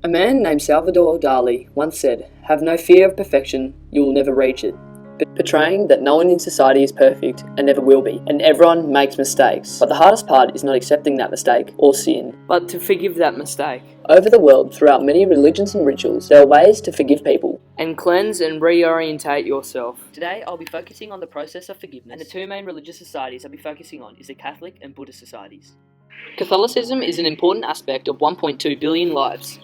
A man named Salvador Dali once said, "Have no fear of perfection, you will never reach it," portraying that no one in society is perfect and never will be, and everyone makes mistakes. But the hardest part is not accepting that mistake or sin, but to forgive that mistake. Over the world, throughout many religions and rituals, there are ways to forgive people and cleanse and reorientate yourself. Today, I'll be focusing on the process of forgiveness, and the two main religious societies I'll be focusing on is the Catholic and Buddhist societies. Catholicism is an important aspect of 1.2 billion lives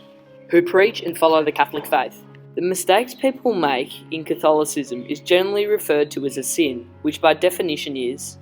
who preach and follow the Catholic faith. The mistakes people make in Catholicism is generally referred to as a sin, which by definition is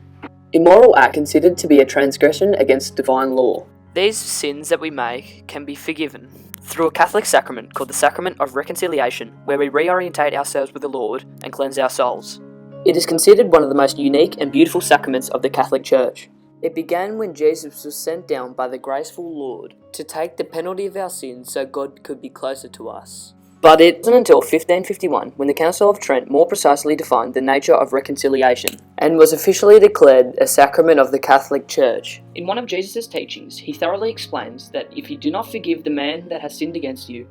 immoral act considered to be a transgression against divine law. These sins that we make can be forgiven through a Catholic sacrament called the Sacrament of Reconciliation, where we reorientate ourselves with the Lord and cleanse our souls. It is considered one of the most unique and beautiful sacraments of the Catholic Church. It began when Jesus was sent down by the graceful Lord to take the penalty of our sins so God could be closer to us. But it wasn't until 1551 when the Council of Trent more precisely defined the nature of reconciliation and was officially declared a sacrament of the Catholic Church. In one of Jesus' teachings, he thoroughly explains that if you do not forgive the man that has sinned against you,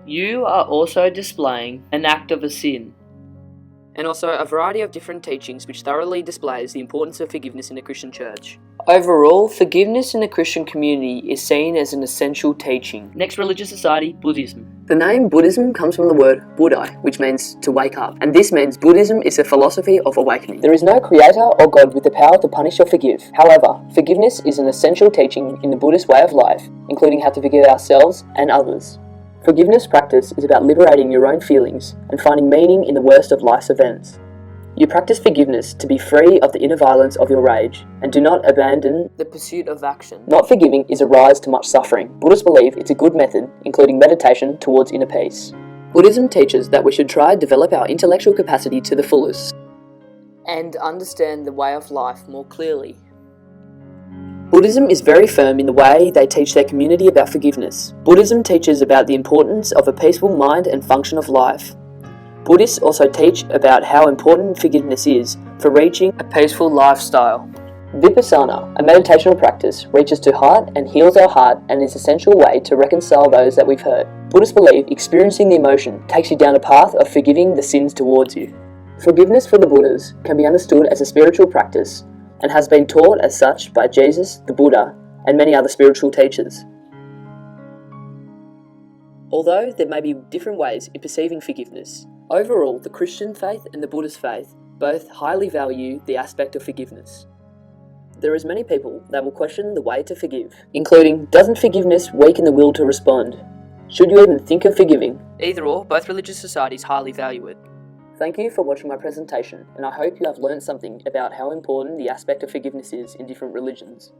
you are also displaying an act of a sin. And also a variety of different teachings which thoroughly displays the importance of forgiveness in the Christian Church. Overall, forgiveness in the Christian community is seen as an essential teaching. Next religious society, Buddhism. The name Buddhism comes from the word Buddha, which means to wake up, and this means Buddhism is a philosophy of awakening. There is no creator or God with the power to punish or forgive. However, forgiveness is an essential teaching in the Buddhist way of life, including how to forgive ourselves and others. Forgiveness practice is about liberating your own feelings and finding meaning in the worst of life's events. You practice forgiveness to be free of the inner violence of your rage, and do not abandon the pursuit of action. Not forgiving is a rise to much suffering. Buddhists believe it's a good method, including meditation towards inner peace. Buddhism teaches that we should try to develop our intellectual capacity to the fullest and understand the way of life more clearly. Buddhism is very firm in the way they teach their community about forgiveness. Buddhism teaches about the importance of a peaceful mind and function of life. Buddhists also teach about how important forgiveness is for reaching a peaceful lifestyle. Vipassana, a meditational practice, reaches to heart and heals our heart and is an essential way to reconcile those that we've hurt. Buddhists believe experiencing the emotion takes you down a path of forgiving the sins towards you. Forgiveness for the Buddhas can be understood as a spiritual practice and has been taught as such by Jesus, the Buddha, and many other spiritual teachers. Although there may be different ways in perceiving forgiveness, overall the Christian faith and the Buddhist faith both highly value the aspect of forgiveness. There is many people that will question the way to forgive, including, doesn't forgiveness weaken the will to respond? Should you even think of forgiving? Either or, both religious societies highly value it. Thank you for watching my presentation, and I hope you have learned something about how important the aspect of forgiveness is in different religions.